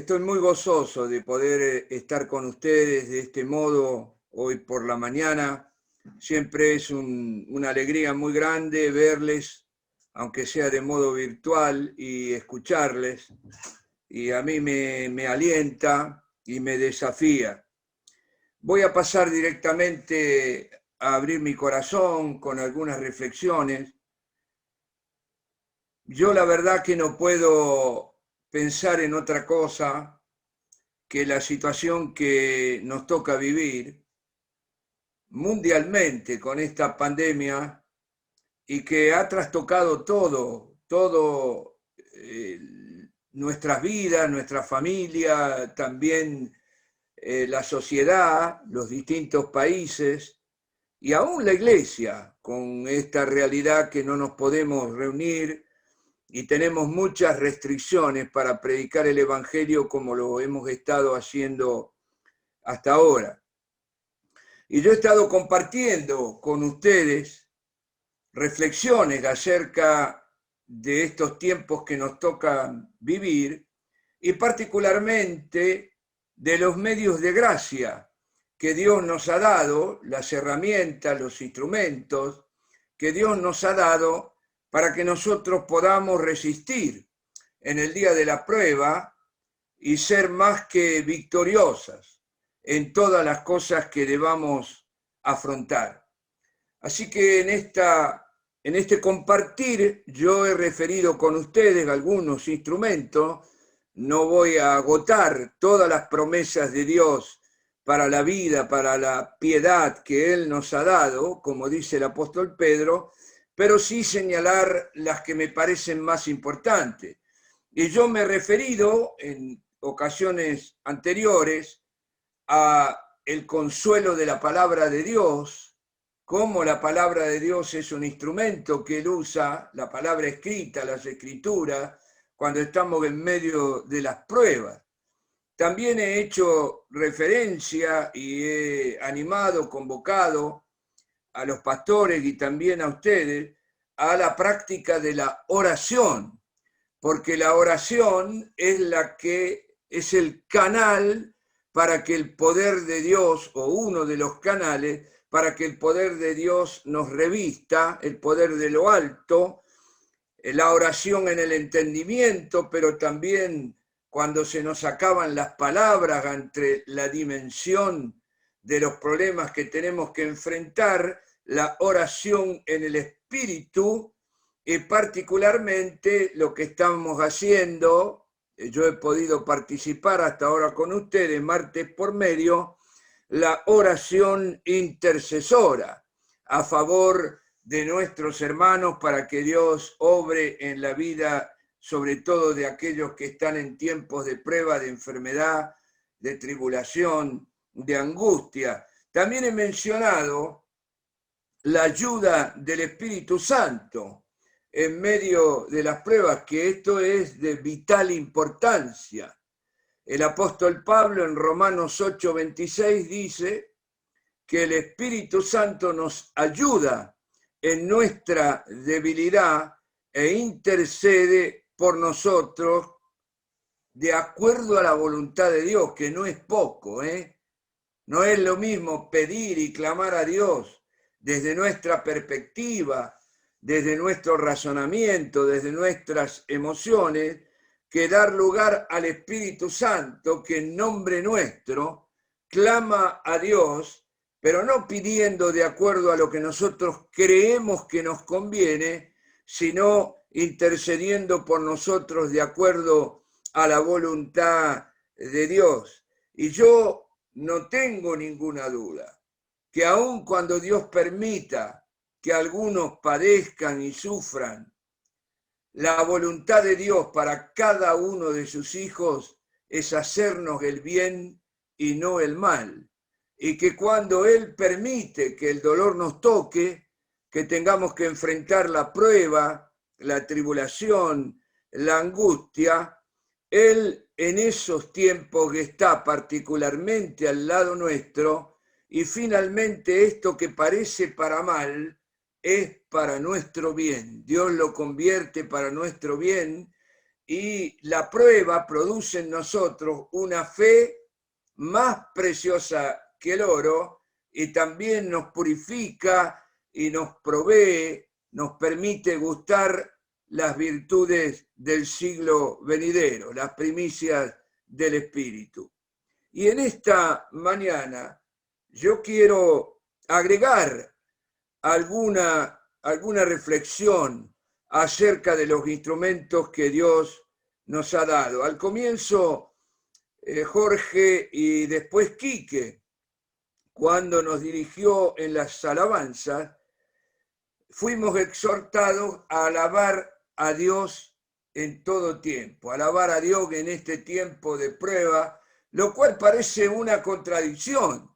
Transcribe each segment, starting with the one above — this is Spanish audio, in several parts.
estoy muy gozoso de poder estar con ustedes de este modo hoy por la mañana. Siempre es una alegría muy grande verles, aunque sea de modo virtual, y escucharles. Y a mí me alienta y me desafía. Voy a pasar directamente a abrir mi corazón con algunas reflexiones. Yo la verdad que no puedo pensar en otra cosa que la situación que nos toca vivir mundialmente con esta pandemia y que ha trastocado todo nuestras vidas, nuestra familia, también la sociedad, los distintos países y aún la iglesia, con esta realidad que no nos podemos reunir y tenemos muchas restricciones para predicar el Evangelio como lo hemos estado haciendo hasta ahora. Y yo he estado compartiendo con ustedes reflexiones acerca de estos tiempos que nos toca vivir y particularmente de los medios de gracia que Dios nos ha dado, las herramientas, los instrumentos que Dios nos ha dado para que nosotros podamos resistir en el día de la prueba y ser más que victoriosas en todas las cosas que debamos afrontar. Así que en este compartir yo he referido con ustedes algunos instrumentos. No voy a agotar todas las promesas de Dios para la vida, para la piedad que Él nos ha dado, como dice el apóstol Pedro, pero sí señalar las que me parecen más importantes. Y yo me he referido en ocasiones anteriores a el consuelo de la palabra de Dios, cómo la palabra de Dios es un instrumento que Él usa, la palabra escrita, las escrituras, cuando estamos en medio de las pruebas. También he hecho referencia y he animado, convocado a los pastores y también a ustedes a la práctica de la oración, porque la oración es la que es el canal para que el poder de Dios, o uno de los canales, para que el poder de Dios nos revista, el poder de lo alto, la oración en el entendimiento, pero también cuando se nos acaban las palabras entre la dimensión de los problemas que tenemos que enfrentar, la oración en el espíritu, y particularmente lo que estamos haciendo, yo he podido participar hasta ahora con ustedes, martes por medio, la oración intercesora a favor de nuestros hermanos para que Dios obre en la vida, sobre todo de aquellos que están en tiempos de prueba, de enfermedad, de tribulación, de angustia. También he mencionado la ayuda del Espíritu Santo en medio de las pruebas, que esto es de vital importancia. El apóstol Pablo en Romanos 8:26 dice que el Espíritu Santo nos ayuda en nuestra debilidad e intercede por nosotros de acuerdo a la voluntad de Dios, que no es poco, No es lo mismo pedir y clamar a Dios desde nuestra perspectiva, desde nuestro razonamiento, desde nuestras emociones, que dar lugar al Espíritu Santo que en nombre nuestro clama a Dios, pero no pidiendo de acuerdo a lo que nosotros creemos que nos conviene, sino intercediendo por nosotros de acuerdo a la voluntad de Dios. Y yo no tengo ninguna duda que aun cuando Dios permita que algunos padezcan y sufran, la voluntad de Dios para cada uno de sus hijos es hacernos el bien y no el mal. Y que cuando Él permite que el dolor nos toque, que tengamos que enfrentar la prueba, la tribulación, la angustia, Él en esos tiempos que está particularmente al lado nuestro, y finalmente esto que parece para mal, es para nuestro bien. Dios lo convierte para nuestro bien y la prueba produce en nosotros una fe más preciosa que el oro y también nos purifica y nos provee, nos permite gustar las virtudes del siglo venidero, las primicias del Espíritu. Y en esta mañana yo quiero agregar alguna reflexión acerca de los instrumentos que Dios nos ha dado. Al comienzo, Jorge y después Quique, cuando nos dirigió en las alabanzas, fuimos exhortados a alabar a Dios en todo tiempo, alabar a Dios en este tiempo de prueba, lo cual parece una contradicción,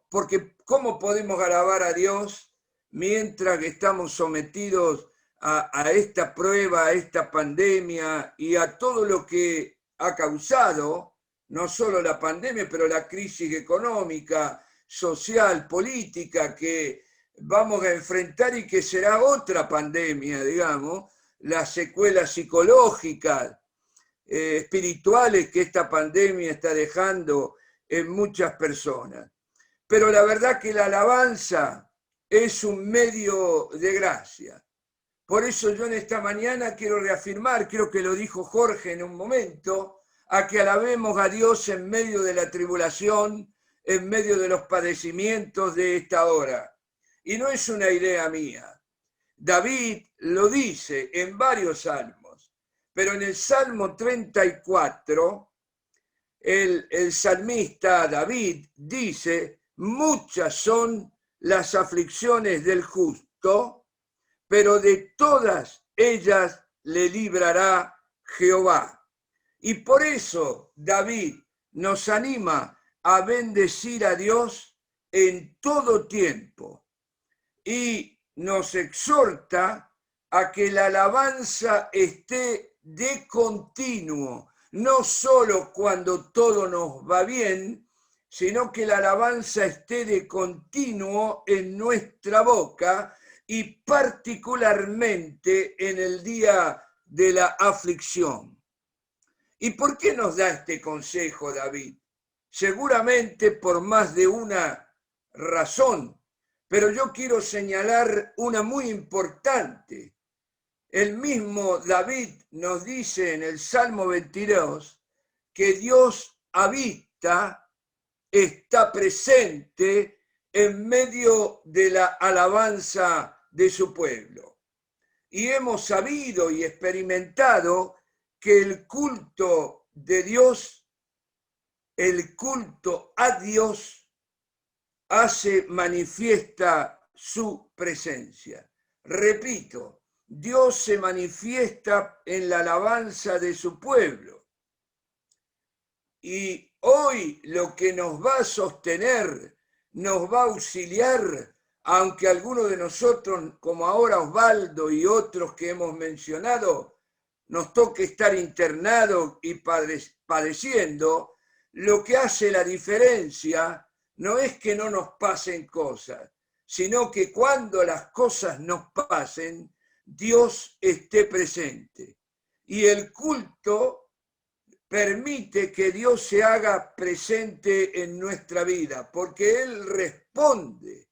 porque ¿cómo podemos alabar a Dios mientras que estamos sometidos a esta prueba, a esta pandemia y a todo lo que ha causado, no solo la pandemia, pero la crisis económica, social, política que vamos a enfrentar y que será otra pandemia, digamos, las secuelas psicológicas, espirituales que esta pandemia está dejando en muchas personas. Pero la verdad que la alabanza es un medio de gracia. Por eso yo en esta mañana quiero reafirmar, creo que lo dijo Jorge en un momento, a que alabemos a Dios en medio de la tribulación, en medio de los padecimientos de esta hora. Y no es una idea mía. David lo dice en varios salmos, pero en el Salmo 34, el salmista David dice: muchas son las aflicciones del justo, pero de todas ellas le librará Jehová. Y por eso David nos anima a bendecir a Dios en todo tiempo y nos exhorta a que la alabanza esté de continuo, no solo cuando todo nos va bien, sino que la alabanza esté de continuo en nuestra boca y particularmente en el día de la aflicción. ¿Y por qué nos da este consejo David? Seguramente por más de una razón, pero yo quiero señalar una muy importante. El mismo David nos dice en el Salmo 22 que Dios habita, está presente en medio de la alabanza de su pueblo. Y hemos sabido y experimentado que el culto de Dios, el culto a Dios, hace manifiesta su presencia. Repito, Dios se manifiesta en la alabanza de su pueblo. Y hoy lo que nos va a sostener, nos va a auxiliar, aunque algunos de nosotros, como ahora Osvaldo y otros que hemos mencionado, nos toque estar internados y padeciendo, lo que hace la diferencia no es que no nos pasen cosas, sino que cuando las cosas nos pasen, Dios esté presente. Y el culto permite que Dios se haga presente en nuestra vida, porque Él responde.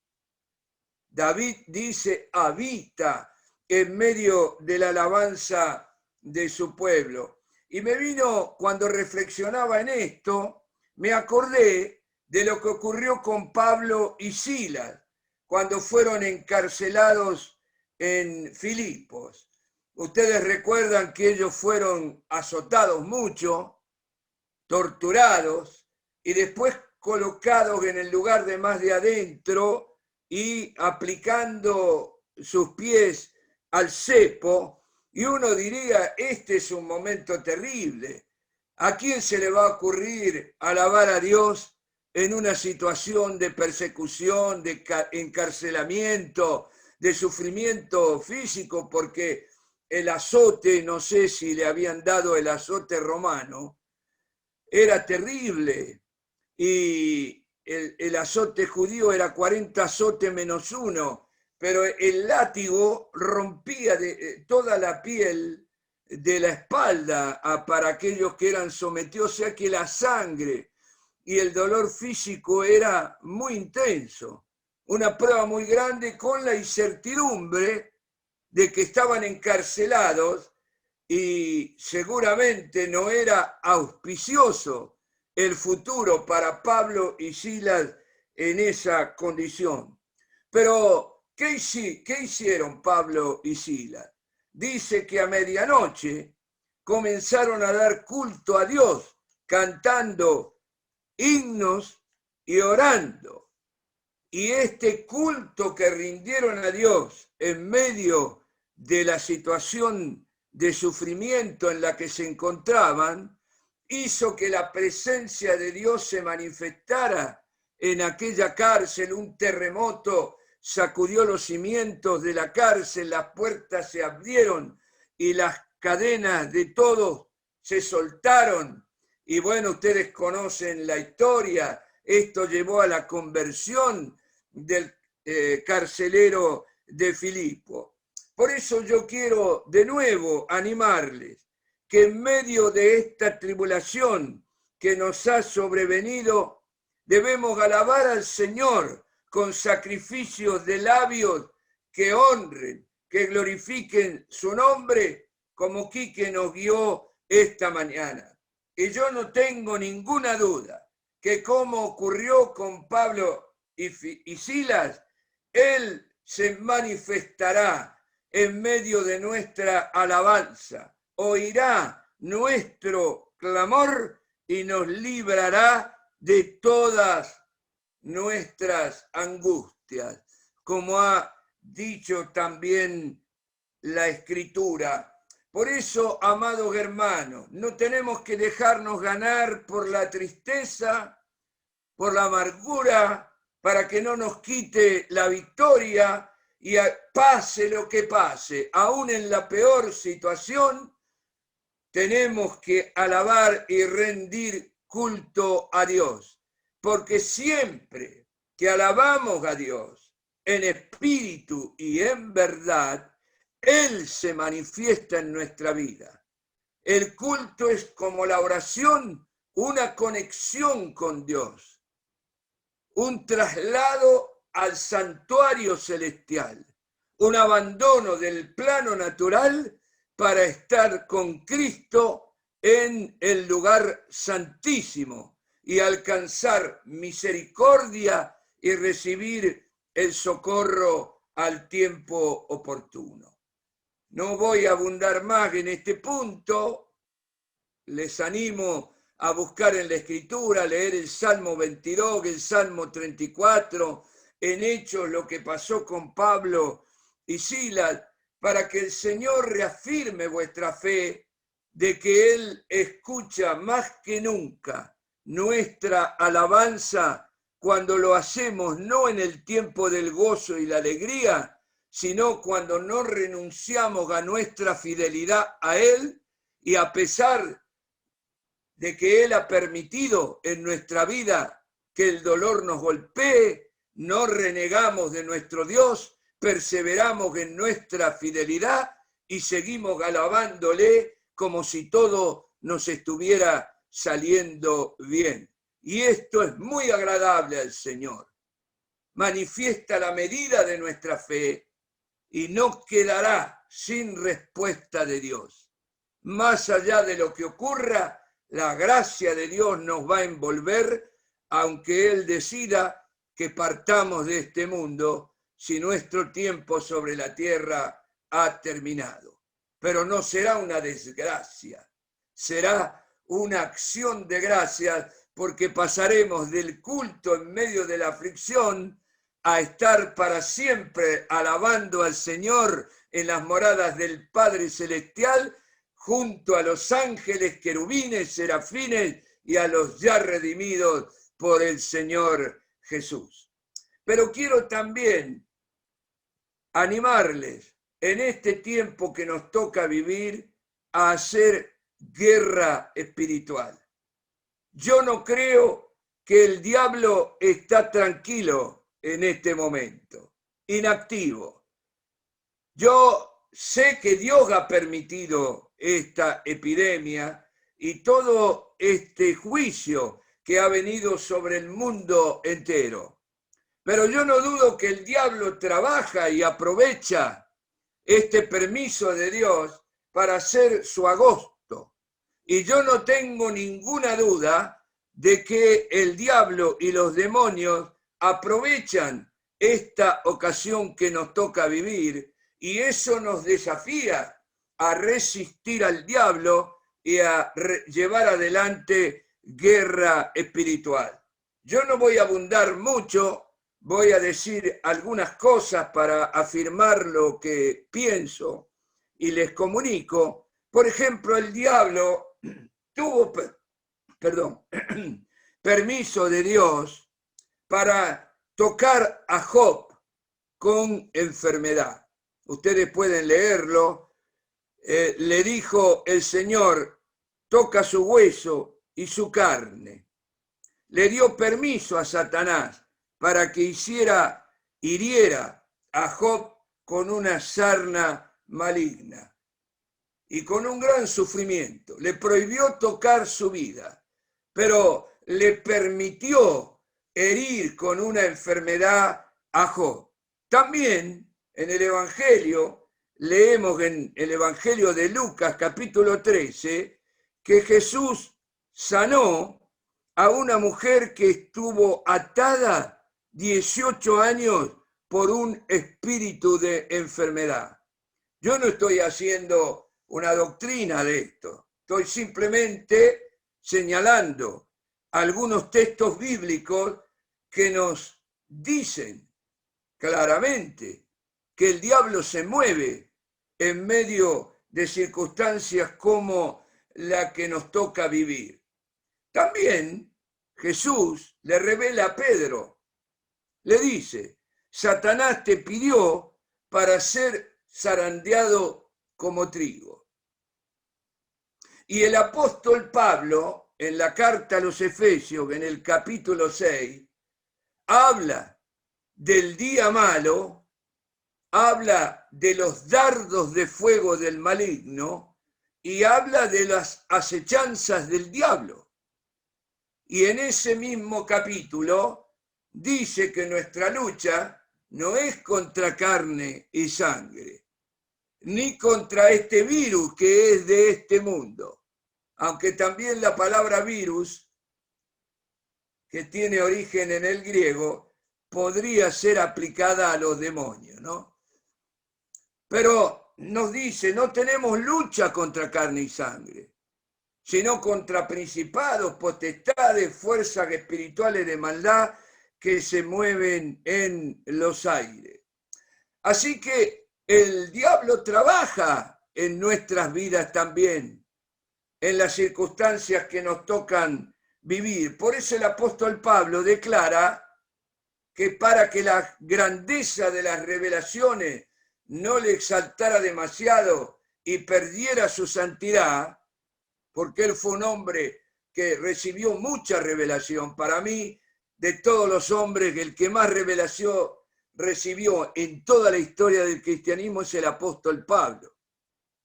David dice, habita en medio de la alabanza de su pueblo. Y me vino, cuando reflexionaba en esto, me acordé de lo que ocurrió con Pablo y Silas cuando fueron encarcelados en Filipos. Ustedes recuerdan que ellos fueron azotados mucho, torturados y después colocados en el lugar de más de adentro y aplicando sus pies al cepo. Y uno diría, este es un momento terrible. ¿A quién se le va a ocurrir alabar a Dios en una situación de persecución, de encarcelamiento, de sufrimiento físico? Porque el azote, no sé si le habían dado el azote romano, era terrible. Y el azote judío era 40 azotes menos 1. Pero el látigo rompía toda la piel de la espalda para aquellos que eran sometidos, o sea que la sangre y el dolor físico era muy intenso. Una prueba muy grande con la incertidumbre de que estaban encarcelados y seguramente no era auspicioso el futuro para Pablo y Silas en esa condición. Pero, ¿qué hicieron Pablo y Silas? Dice que a medianoche comenzaron a dar culto a Dios, cantando himnos y orando. Y este culto que rindieron a Dios en medio de la situación de sufrimiento en la que se encontraban, hizo que la presencia de Dios se manifestara en aquella cárcel. Un terremoto sacudió los cimientos de la cárcel, las puertas se abrieron y las cadenas de todos se soltaron. Y bueno, ustedes conocen la historia. Esto llevó a la conversión del carcelero de Filipo. Por eso yo quiero de nuevo animarles que en medio de esta tribulación que nos ha sobrevenido, debemos alabar al Señor con sacrificios de labios que honren, que glorifiquen su nombre, como Quique nos guió esta mañana. Y yo no tengo ninguna duda que como ocurrió con Pablo y Silas, Él se manifestará en medio de nuestra alabanza, oirá nuestro clamor y nos librará de todas nuestras angustias, como ha dicho también la Escritura. Por eso, amados hermanos, no tenemos que dejarnos ganar por la tristeza, por la amargura, para que no nos quite la victoria y pase lo que pase, aún en la peor situación, tenemos que alabar y rendir culto a Dios, porque siempre que alabamos a Dios en espíritu y en verdad, Él se manifiesta en nuestra vida. El culto es como la oración, una conexión con Dios, un traslado al santuario celestial, un abandono del plano natural para estar con Cristo en el lugar santísimo y alcanzar misericordia y recibir el socorro al tiempo oportuno. No voy a abundar más en este punto. Les animo a buscar en la Escritura, leer el Salmo 22, el Salmo 34, en Hechos lo que pasó con Pablo y Silas, para que el Señor reafirme vuestra fe de que Él escucha más que nunca nuestra alabanza cuando lo hacemos no en el tiempo del gozo y la alegría, sino cuando no renunciamos a nuestra fidelidad a Él y a pesar de que Él ha permitido en nuestra vida que el dolor nos golpee, no renegamos de nuestro Dios, perseveramos en nuestra fidelidad y seguimos alabándole como si todo nos estuviera saliendo bien. Y esto es muy agradable al Señor. Manifiesta la medida de nuestra fe y no quedará sin respuesta de Dios. Más allá de lo que ocurra, la gracia de Dios nos va a envolver, aunque Él decida que partamos de este mundo si nuestro tiempo sobre la tierra ha terminado. Pero no será una desgracia, será una acción de gracias, porque pasaremos del culto en medio de la aflicción a estar para siempre alabando al Señor en las moradas del Padre Celestial, junto a los ángeles, querubines, serafines y a los ya redimidos por el Señor Jesús. Pero quiero también animarles en este tiempo que nos toca vivir a hacer guerra espiritual. Yo no creo que el diablo está tranquilo en este momento, inactivo. Yo sé que Dios ha permitido esta epidemia y todo este juicio que ha venido sobre el mundo entero. Pero yo no dudo que el diablo trabaja y aprovecha este permiso de Dios para hacer su agosto. Y yo no tengo ninguna duda de que el diablo y los demonios aprovechan esta ocasión que nos toca vivir, y eso nos desafía a resistir al diablo y a llevar adelante guerra espiritual. Yo no voy a abundar mucho, voy a decir algunas cosas para afirmar lo que pienso y les comunico. Por ejemplo, el diablo tuvo, permiso de Dios para tocar a Job con enfermedad. Ustedes pueden leerlo. Le dijo el Señor, toca su hueso y su carne. Le dio permiso a Satanás para que hiriera a Job con una sarna maligna y con un gran sufrimiento. Le prohibió tocar su vida, pero le permitió herir con una enfermedad a Job. También en el Evangelio, leemos en el Evangelio de Lucas, capítulo 13, que Jesús sanó a una mujer que estuvo atada 18 años por un espíritu de enfermedad. Yo no estoy haciendo una doctrina de esto, estoy simplemente señalando algunos textos bíblicos que nos dicen claramente que el diablo se mueve en medio de circunstancias como la que nos toca vivir. También Jesús le revela a Pedro, le dice, Satanás te pidió para ser zarandeado como trigo. Y el apóstol Pablo, en la carta a los Efesios, en el capítulo 6, habla del día malo, habla de los dardos de fuego del maligno y habla de las acechanzas del diablo. Y en ese mismo capítulo dice que nuestra lucha no es contra carne y sangre, ni contra este virus que es de este mundo, aunque también la palabra virus, que tiene origen en el griego, podría ser aplicada a los demonios, ¿no? Pero nos dice, no tenemos lucha contra carne y sangre, sino contra principados, potestades, fuerzas espirituales de maldad que se mueven en los aires. Así que el diablo trabaja en nuestras vidas también, en las circunstancias que nos tocan vivir. Por eso el apóstol Pablo declara que para que la grandeza de las revelaciones no le exaltara demasiado y perdiera su santidad, porque él fue un hombre que recibió mucha revelación. Para mí, de todos los hombres, el que más revelación recibió en toda la historia del cristianismo es el apóstol Pablo,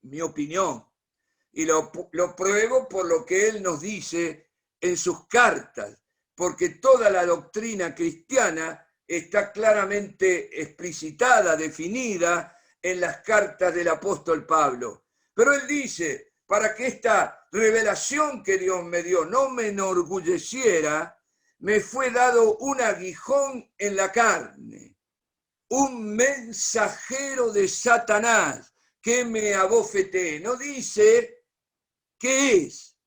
mi opinión. Y lo pruebo por lo que él nos dice en sus cartas, porque toda la doctrina cristiana está claramente explicitada, definida en las cartas del apóstol Pablo. Pero él dice, para que esta revelación que Dios me dio no me enorgulleciera, me fue dado un aguijón en la carne, un mensajero de Satanás que me abofeté. No dice qué es.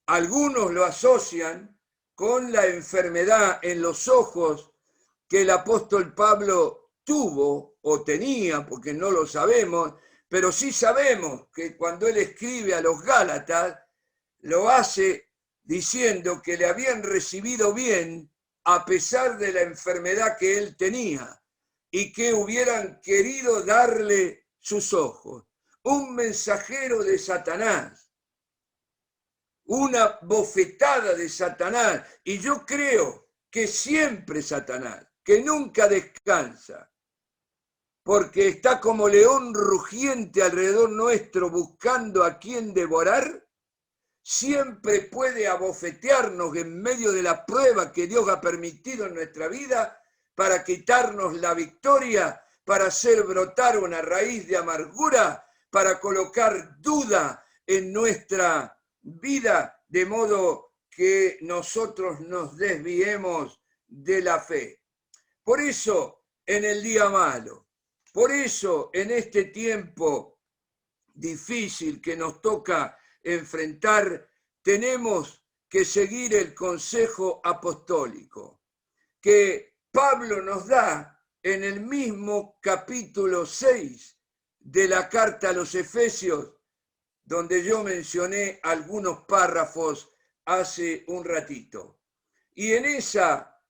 Algunos lo asocian con la enfermedad en los ojos que el apóstol Pablo tuvo o tenía, porque no lo sabemos, pero sí sabemos que cuando él escribe a los Gálatas, lo hace diciendo que le habían recibido bien a pesar de la enfermedad que él tenía y que hubieran querido darle sus ojos. Un mensajero de Satanás, una bofetada de Satanás, y yo creo que siempre Satanás, que nunca descansa, porque está como león rugiente alrededor nuestro buscando a quien devorar, siempre puede abofetearnos en medio de la prueba que Dios ha permitido en nuestra vida para quitarnos la victoria, para hacer brotar una raíz de amargura, para colocar duda en nuestra vida, de modo que nosotros nos desviemos de la fe. Por eso, en el día malo, por eso, en este tiempo difícil que nos toca enfrentar, tenemos que seguir el consejo apostólico que Pablo nos da en el mismo capítulo 6 de la carta a los Efesios, donde yo mencioné algunos párrafos hace un ratito. Y en esa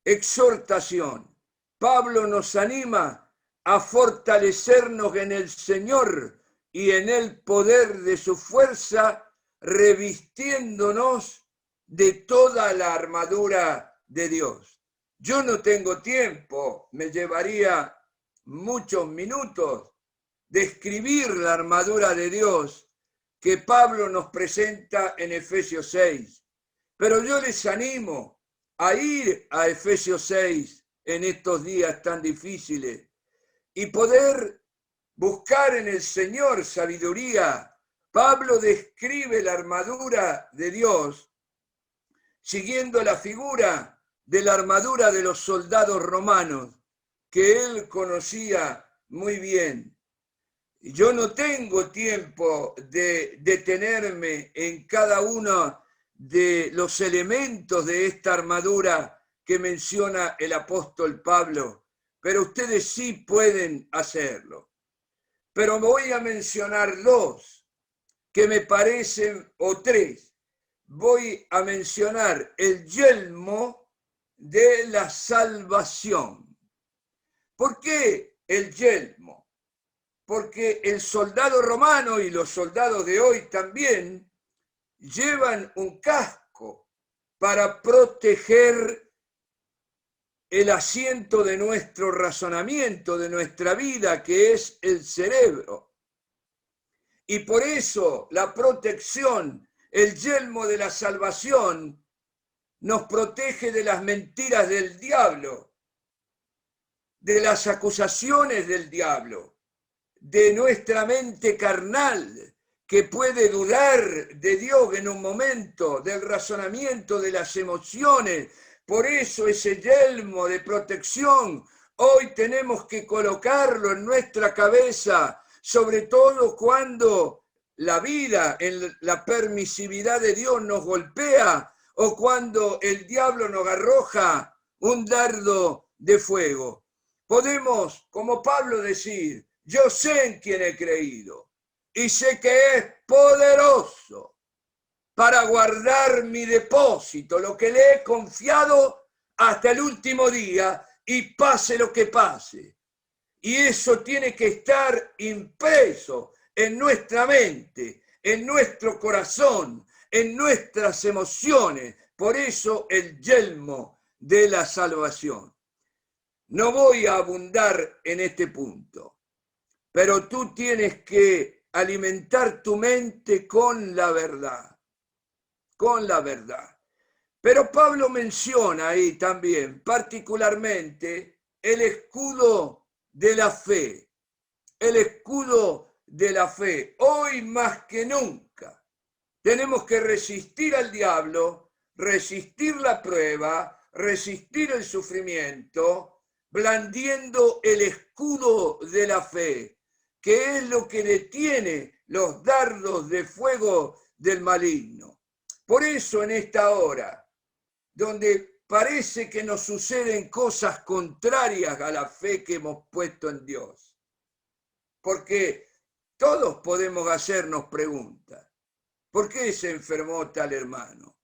exhortación, Pablo nos anima a fortalecernos en el Señor y en el poder de su fuerza, revistiéndonos de toda la armadura de Dios. Yo no tengo tiempo, me llevaría muchos minutos describir la armadura de Dios que Pablo nos presenta en Efesios 6. Pero yo les animo a ir a Efesios 6 en estos días tan difíciles y poder buscar en el Señor sabiduría. Pablo describe la armadura de Dios siguiendo la figura de la armadura de los soldados romanos que él conocía muy bien. Yo no tengo tiempo de detenerme en cada uno de los elementos de esta armadura que menciona el apóstol Pablo, pero ustedes sí pueden hacerlo. Pero voy a mencionar dos que me parecen, o tres. Voy a mencionar el yelmo de la salvación. ¿Por qué el yelmo? Porque el soldado romano y los soldados de hoy también llevan un casco para proteger el asiento de nuestro razonamiento, de nuestra vida, que es el cerebro. Y por eso la protección, el yelmo de la salvación, nos protege de las mentiras del diablo, de las acusaciones del diablo, de nuestra mente carnal, que puede dudar de Dios en un momento, del razonamiento, de las emociones. Por eso ese yelmo de protección hoy tenemos que colocarlo en nuestra cabeza, sobre todo cuando la vida, en la permisividad de Dios nos golpea o cuando el diablo nos arroja un dardo de fuego. Podemos, como Pablo, decir: yo sé en quién he creído y sé que es poderoso para guardar mi depósito, lo que le he confiado hasta el último día, y pase lo que pase. Y eso tiene que estar impreso en nuestra mente, en nuestro corazón, en nuestras emociones. Por eso el yelmo de la salvación. No voy a abundar en este punto, pero tú tienes que alimentar tu mente con la verdad, con la verdad. Pero Pablo menciona ahí también particularmente el escudo de la fe, el escudo de la fe. Hoy más que nunca tenemos que resistir al diablo, resistir la prueba, resistir el sufrimiento, blandiendo el escudo de la fe, que es lo que detiene los dardos de fuego del maligno. Por eso en esta hora, donde parece que nos suceden cosas contrarias a la fe que hemos puesto en Dios, porque todos podemos hacernos preguntas. ¿Por qué se enfermó tal hermano?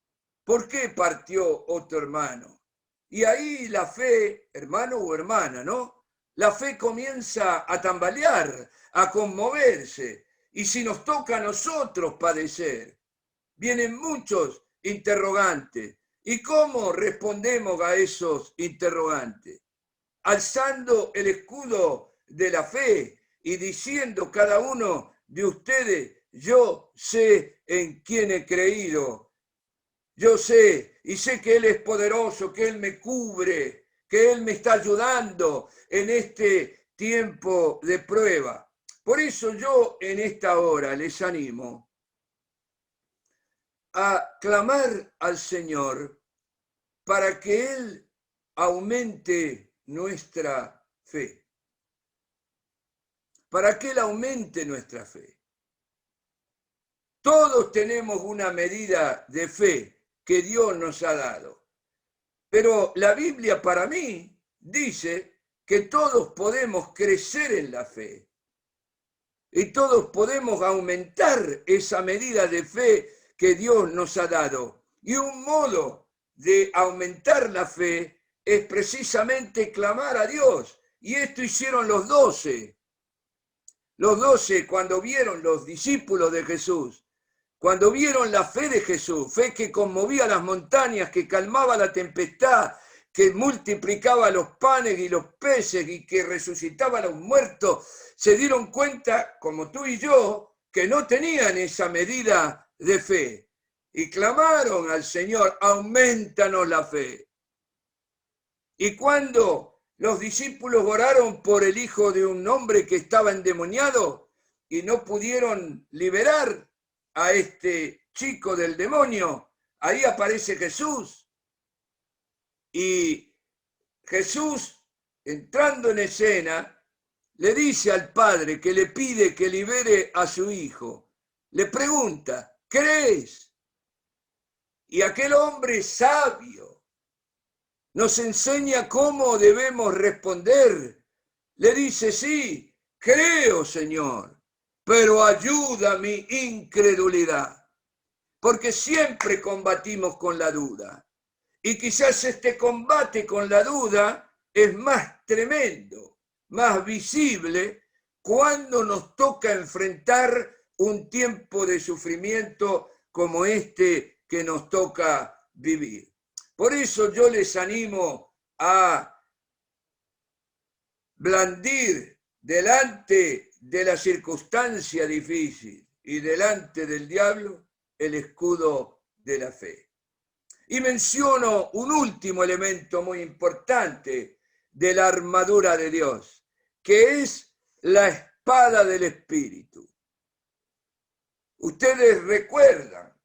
¿Por qué partió otro hermano? Y ahí la fe, hermano o hermana, ¿no? La fe comienza a tambalear, a conmoverse. Y si nos toca a nosotros padecer, vienen muchos interrogantes. ¿Y cómo respondemos a esos interrogantes? Alzando el escudo de la fe y diciendo cada uno de ustedes, yo sé en quién he creído, yo sé y sé que Él es poderoso, que Él me cubre, que Él me está ayudando en este tiempo de prueba. Por eso yo en esta hora les animo a clamar al Señor para que Él aumente nuestra fe, para que Él aumente nuestra fe. Todos tenemos una medida de fe que Dios nos ha dado, pero la Biblia para mí dice que todos podemos crecer en la fe y todos podemos aumentar esa medida de fe que Dios nos ha dado. Y un modo de aumentar la fe es precisamente clamar a Dios. Y esto hicieron los 12. Los 12 cuando vieron los discípulos de Jesús, cuando vieron la fe de Jesús, fe que conmovía las montañas, que calmaba la tempestad, que multiplicaba los panes y los peces y que resucitaba a los muertos, se dieron cuenta, como tú y yo, que no tenían esa medida de fe. Y clamaron al Señor, aumentanos la fe. Y cuando los discípulos oraron por el hijo de un hombre que estaba endemoniado y no pudieron liberar a este chico del demonio, ahí aparece Jesús. Y Jesús, entrando en escena, le dice al padre que le pide que libere a su hijo. Le pregunta, ¿crees? Y aquel hombre sabio nos enseña cómo debemos responder. Le dice, sí, creo, Señor, pero ayuda mi incredulidad, porque siempre combatimos con la duda. Y quizás este combate con la duda es más tremendo, más visible, cuando nos toca enfrentar un tiempo de sufrimiento como este que nos toca vivir. Por eso yo les animo a blandir delante de la circunstancia difícil y delante del diablo el escudo de la fe. Y menciono un último elemento muy importante de la armadura de Dios, que es la espada del Espíritu. Ustedes recuerdan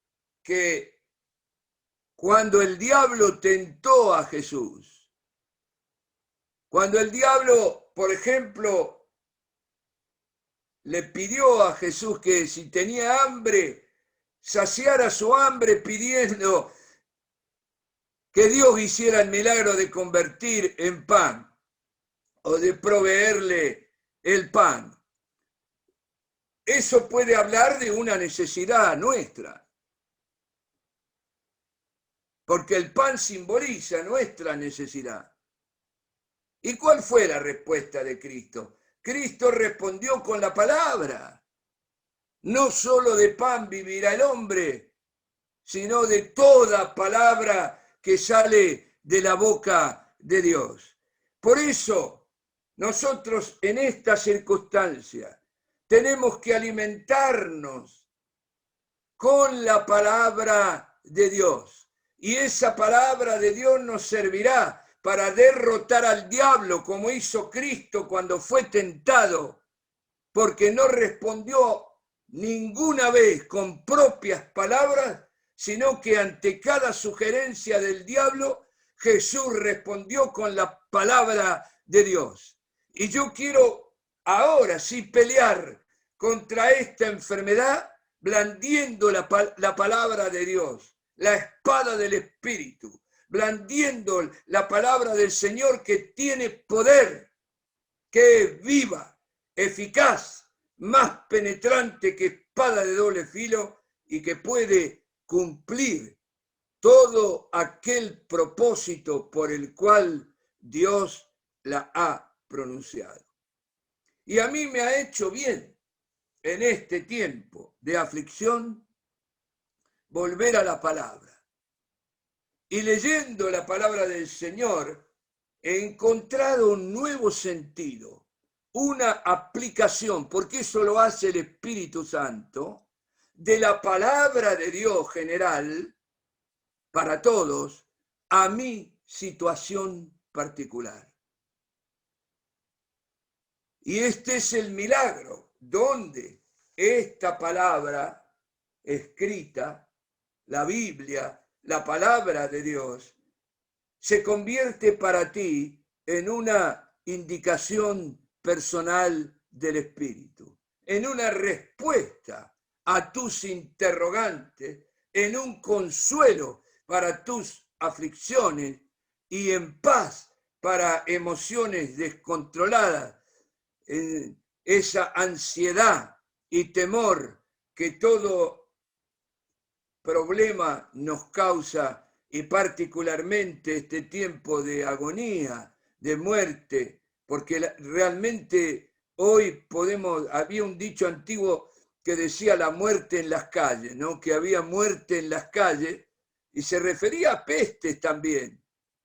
que cuando el diablo tentó a Jesús, cuando el diablo, por ejemplo, le pidió a Jesús que si tenía hambre, saciara su hambre pidiendo que Dios hiciera el milagro de convertir en pan o de proveerle el pan. Eso puede hablar de una necesidad nuestra, porque el pan simboliza nuestra necesidad. ¿Y cuál fue la respuesta de Cristo? Cristo respondió con la palabra. No solo de pan vivirá el hombre, sino de toda palabra que sale de la boca de Dios. Por eso, nosotros en esta circunstancia tenemos que alimentarnos con la palabra de Dios. Y esa palabra de Dios nos servirá para derrotar al diablo, como hizo Cristo cuando fue tentado, porque no respondió ninguna vez con propias palabras, sino que ante cada sugerencia del diablo, Jesús respondió con la palabra de Dios. Y yo quiero ahora sí pelear contra esta enfermedad, blandiendo la palabra de Dios, la espada del Espíritu, blandiendo la palabra del Señor que tiene poder, que es viva, eficaz, más penetrante que espada de doble filo y que puede cumplir todo aquel propósito por el cual Dios la ha pronunciado. Y a mí me ha hecho bien en este tiempo de aflicción volver a la palabra. Y leyendo la palabra del Señor, he encontrado un nuevo sentido, una aplicación, porque eso lo hace el Espíritu Santo, de la palabra de Dios general para todos a mi situación particular. Y este es el milagro, donde esta palabra escrita, la Biblia, la palabra de Dios, se convierte para ti en una indicación personal del Espíritu, en una respuesta a tus interrogantes, en un consuelo para tus aflicciones y en paz para emociones descontroladas, esa ansiedad y temor que todo problema nos causa, y particularmente este tiempo de agonía, de muerte, porque realmente hoy había un dicho antiguo que decía la muerte en las calles, ¿no? Que había muerte en las calles, y se refería a pestes también.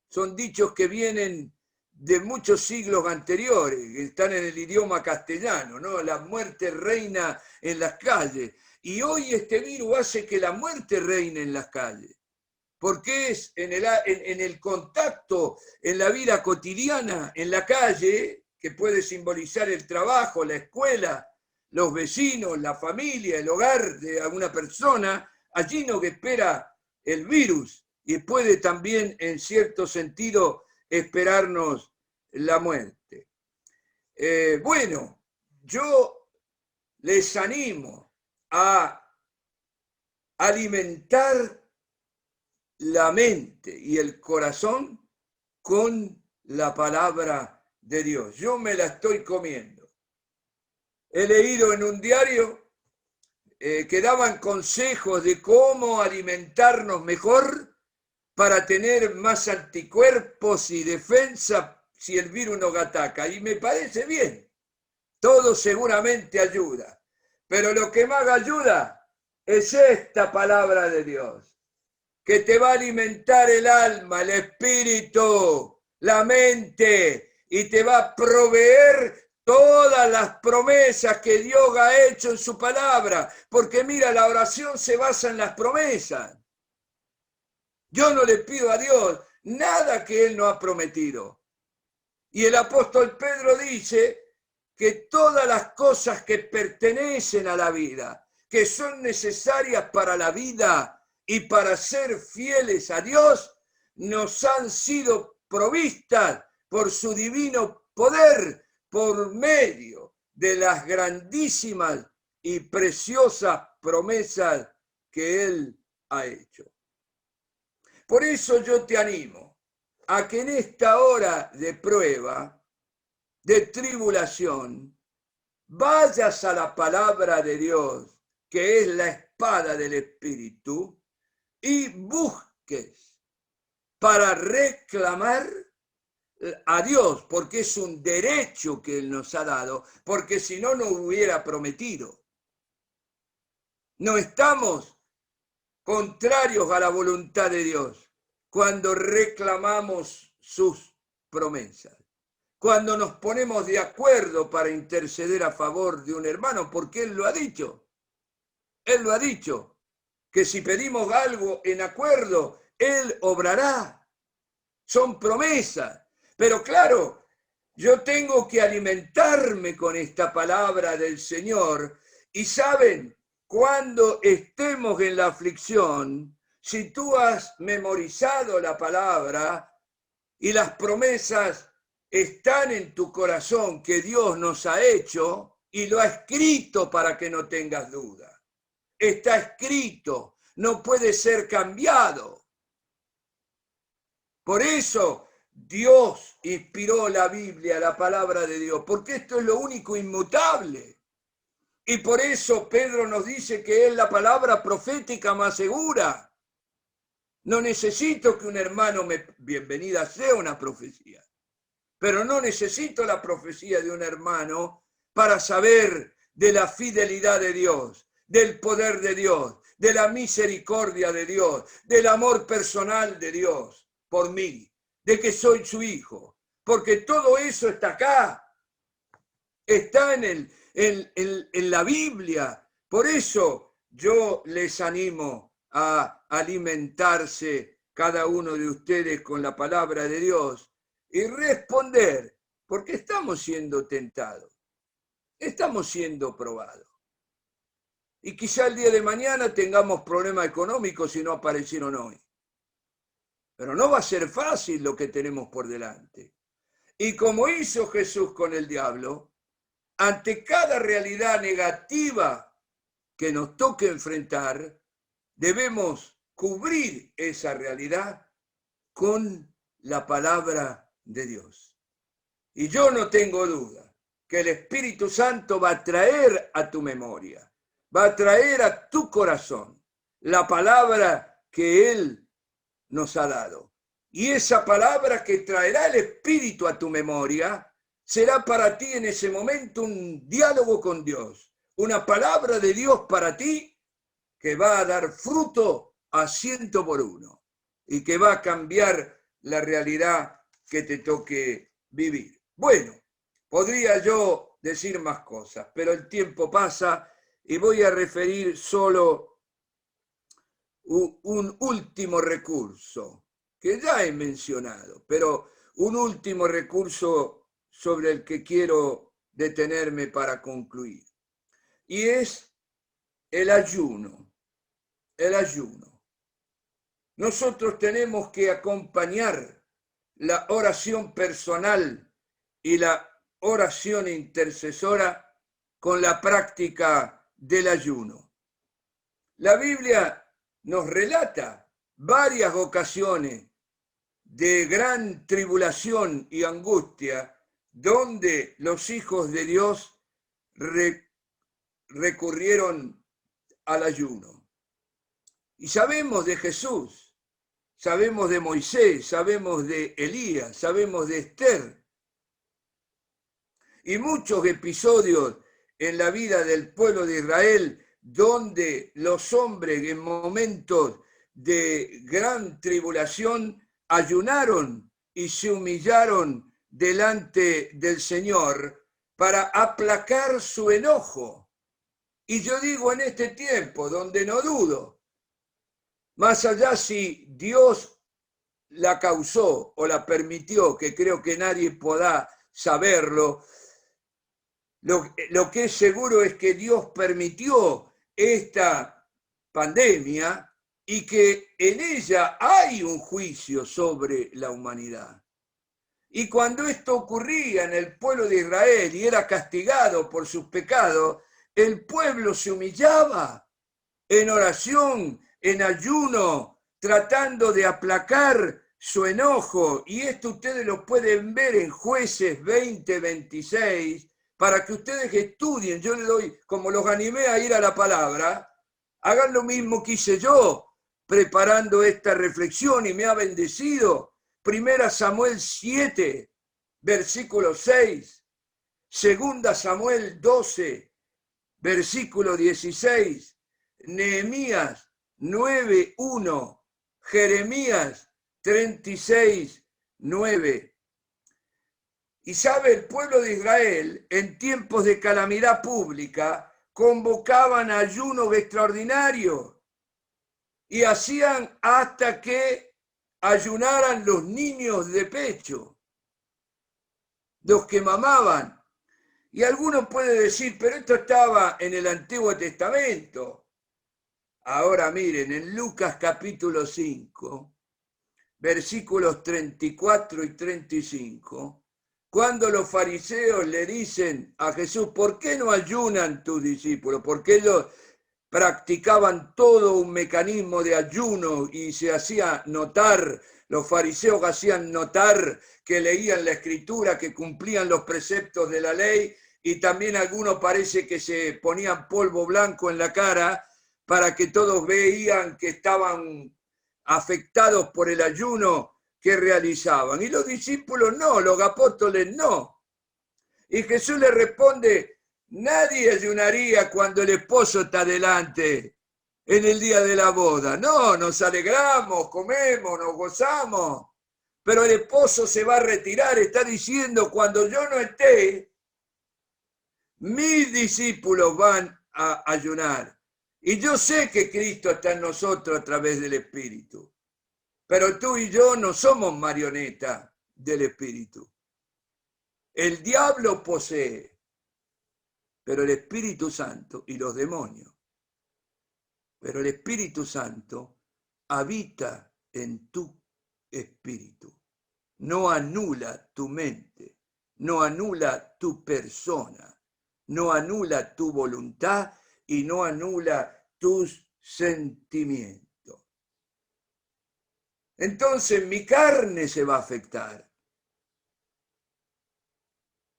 Son dichos que vienen de muchos siglos anteriores, que están en el idioma castellano, ¿no? La muerte reina en las calles. Y hoy este virus hace que la muerte reine en las calles, porque es en el contacto, en la vida cotidiana, en la calle, que puede simbolizar el trabajo, la escuela, los vecinos, la familia, el hogar de alguna persona, allí no que espera el virus y puede también, en cierto sentido, esperarnos la muerte. Bueno, yo les animo a alimentar la mente y el corazón con la palabra de Dios. Yo me la estoy comiendo. He leído en un diario que daban consejos de cómo alimentarnos mejor para tener más anticuerpos y defensa si el virus nos ataca. Y me parece bien. Todo seguramente ayuda. Pero lo que más ayuda es esta palabra de Dios, que te va a alimentar el alma, el espíritu, la mente, y te va a proveer todas las promesas que Dios ha hecho en su palabra. Porque mira, la oración se basa en las promesas. Yo no le pido a Dios nada que Él no ha prometido. Y el apóstol Pedro dice que todas las cosas que pertenecen a la vida, que son necesarias para la vida y para ser fieles a Dios, nos han sido provistas por su divino poder, por medio de las grandísimas y preciosas promesas que Él ha hecho. Por eso yo te animo a que en esta hora de prueba, de tribulación, vayas a la palabra de Dios, que es la espada del Espíritu, y busques para reclamar a Dios, porque es un derecho que Él nos ha dado, porque si no, no hubiera prometido. No estamos contrarios a la voluntad de Dios cuando reclamamos sus promesas, cuando nos ponemos de acuerdo para interceder a favor de un hermano, porque Él lo ha dicho. Él lo ha dicho, que si pedimos algo en acuerdo, Él obrará. Son promesas. Pero claro, yo tengo que alimentarme con esta palabra del Señor. Y saben, cuando estemos en la aflicción, si tú has memorizado la palabra y las promesas están en tu corazón que Dios nos ha hecho y lo ha escrito para que no tengas duda. Está escrito, no puede ser cambiado. Por eso Dios inspiró la Biblia, la palabra de Dios, porque esto es lo único inmutable. Y por eso Pedro nos dice que es la palabra profética más segura. No necesito que un hermano bienvenida sea una profecía, pero no necesito la profecía de un hermano para saber de la fidelidad de Dios, del poder de Dios, de la misericordia de Dios, del amor personal de Dios por mí, de que soy su hijo, porque todo eso está acá. está en la Biblia. Por eso yo les animo a alimentarse cada uno de ustedes con la palabra de Dios y responder, porque estamos siendo tentados, estamos siendo probados. Y quizá el día de mañana tengamos problemas económicos si no aparecieron hoy. Pero no va a ser fácil lo que tenemos por delante. Y como hizo Jesús con el diablo, ante cada realidad negativa que nos toque enfrentar, debemos cubrir esa realidad con la palabra de Dios. Y yo no tengo duda que el Espíritu Santo va a traer a tu memoria, va a traer a tu corazón la palabra que Él nos ha dado. Y esa palabra que traerá el Espíritu a tu memoria será para ti en ese momento un diálogo con Dios, una palabra de Dios para ti que va a dar fruto a 100 por 1 y que va a cambiar la realidad que te toque vivir. Bueno, podría yo decir más cosas, pero el tiempo pasa y voy a referir solo un último recurso que ya he mencionado, pero un último recurso sobre el que quiero detenerme para concluir. Y es el ayuno. El ayuno. Nosotros tenemos que acompañar la oración personal y la oración intercesora con la práctica del ayuno. La Biblia nos relata varias ocasiones de gran tribulación y angustia donde los hijos de Dios recurrieron al ayuno. Y sabemos de Jesús, sabemos de Moisés, sabemos de Elías, sabemos de Esther. Y muchos episodios en la vida del pueblo de Israel donde los hombres en momentos de gran tribulación ayunaron y se humillaron delante del Señor para aplacar su enojo. Y yo digo en este tiempo, donde no dudo, más allá si Dios la causó o la permitió, que creo que nadie podrá saberlo, lo que es seguro es que Dios permitió esta pandemia y que en ella hay un juicio sobre la humanidad. Y cuando esto ocurría en el pueblo de Israel y era castigado por sus pecados, el pueblo se humillaba en oración, en ayuno, tratando de aplacar su enojo. Y esto ustedes lo pueden ver en Jueces 20-26, para que ustedes estudien. Yo les doy, como los animé a ir a la palabra, hagan lo mismo que hice yo, preparando esta reflexión y me ha bendecido. 1 Samuel 7, versículo 6, 2 Samuel 12, versículo 16, Nehemías 9:1, Jeremías 36:9. Y sabe, el pueblo de Israel en tiempos de calamidad pública convocaban ayunos extraordinarios y hacían hasta que ayunaran los niños de pecho, los que mamaban. Y algunos pueden decir, pero esto estaba en el Antiguo Testamento. Ahora miren, en Lucas capítulo 5, versículos 34 y 35, cuando los fariseos le dicen a Jesús, ¿por qué no ayunan tus discípulos? Porque ellos practicaban todo un mecanismo de ayuno y se hacía notar, los fariseos hacían notar que leían la escritura, que cumplían los preceptos de la ley, y también algunos parece que se ponían polvo blanco en la cara para que todos veían que estaban afectados por el ayuno que realizaban. Y los discípulos no, los apóstoles no. Y Jesús le responde, nadie ayunaría cuando el esposo está delante en el día de la boda. No, nos alegramos, comemos, nos gozamos, pero el esposo se va a retirar, está diciendo, cuando yo no esté, mis discípulos van a ayunar. Y yo sé que Cristo está en nosotros a través del Espíritu. Pero tú y yo no somos marionetas del Espíritu. El diablo posee, pero el Espíritu Santo y los demonios. Pero el Espíritu Santo habita en tu espíritu. No anula tu mente, no anula tu persona, no anula tu voluntad y no anula tus sentimientos. Entonces mi carne se va a afectar.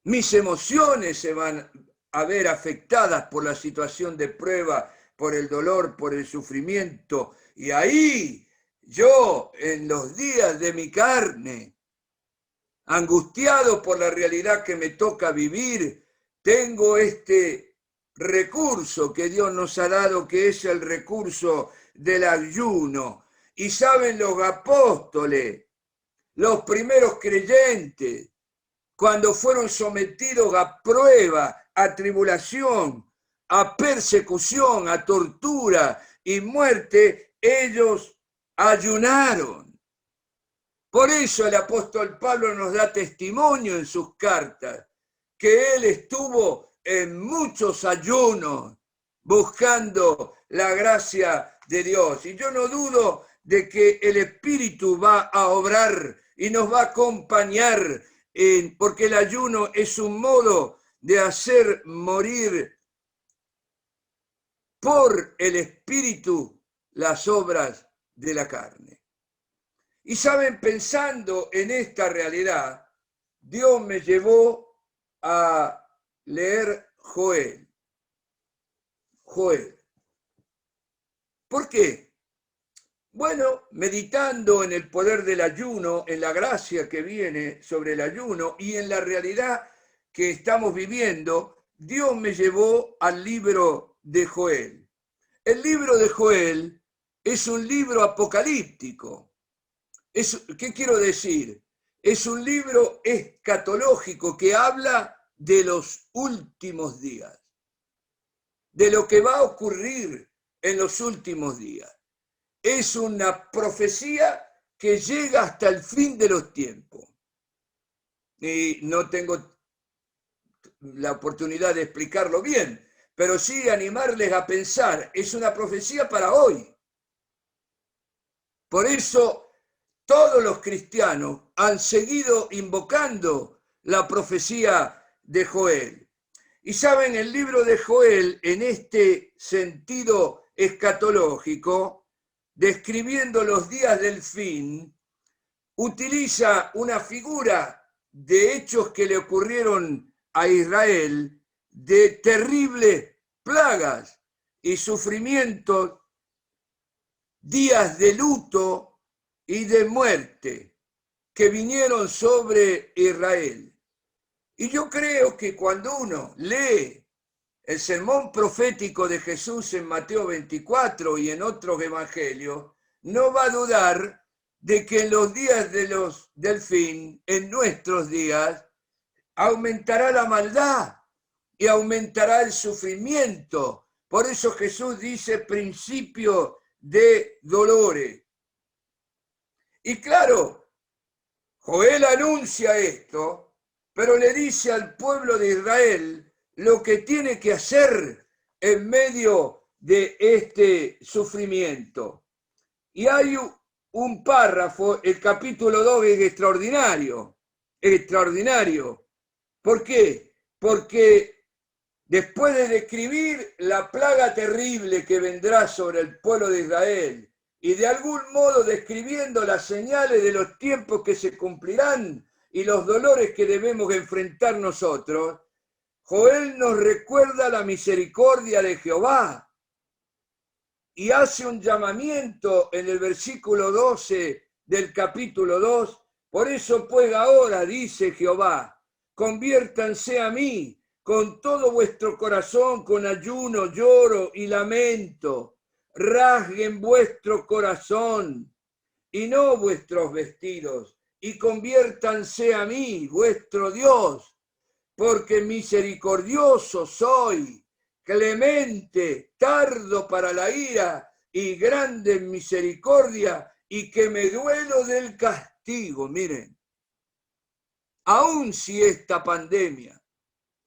Mis emociones se van a ver afectadas por la situación de prueba, por el dolor, por el sufrimiento. Y ahí yo, en los días de mi carne, angustiado por la realidad que me toca vivir, tengo este recurso que Dios nos ha dado, que es el recurso del ayuno. Y saben los apóstoles, los primeros creyentes, cuando fueron sometidos a prueba, a tribulación, a persecución, a tortura y muerte, ellos ayunaron. Por eso el apóstol Pablo nos da testimonio en sus cartas, que él estuvo en muchos ayunos buscando la gracia de Dios. Y yo no dudo de que el Espíritu va a obrar y nos va a acompañar, porque el ayuno es un modo de hacer morir por el Espíritu las obras de la carne. Y saben, pensando en esta realidad, Dios me llevó a leer Joel. Joel. ¿Por qué? Bueno, meditando en el poder del ayuno, en la gracia que viene sobre el ayuno y en la realidad que estamos viviendo, Dios me llevó al libro de Joel. El libro de Joel es un libro apocalíptico. ¿Qué quiero decir? Es un libro escatológico que habla de los últimos días, de lo que va a ocurrir en los últimos días. Es una profecía que llega hasta el fin de los tiempos. Y no tengo la oportunidad de explicarlo bien, pero sí animarles a pensar, es una profecía para hoy. Por eso todos los cristianos han seguido invocando la profecía de Joel. Y saben, el libro de Joel, en este sentido escatológico, describiendo los días del fin, utiliza una figura de hechos que le ocurrieron a Israel, de terribles plagas y sufrimientos, días de luto y de muerte que vinieron sobre Israel. Y yo creo que cuando uno lee el sermón profético de Jesús en Mateo 24 y en otros evangelios, no va a dudar de que en los días del fin, en nuestros días, aumentará la maldad y aumentará el sufrimiento. Por eso Jesús dice principio de dolores. Y claro, Joel anuncia esto, pero le dice al pueblo de Israel lo que tiene que hacer en medio de este sufrimiento. Y hay un párrafo, el capítulo 2 es extraordinario, extraordinario. ¿Por qué? Porque después de describir la plaga terrible que vendrá sobre el pueblo de Israel, y de algún modo describiendo las señales de los tiempos que se cumplirán y los dolores que debemos enfrentar nosotros, Joel nos recuerda la misericordia de Jehová y hace un llamamiento en el versículo 12 del capítulo 2. Por eso pues ahora, dice Jehová, conviértanse a mí con todo vuestro corazón, con ayuno, lloro y lamento. Rasguen vuestro corazón y no vuestros vestidos, y conviértanse a mí, vuestro Dios, porque misericordioso soy, clemente, tardo para la ira y grande en misericordia, y que me duelo del castigo. Miren, aun si esta pandemia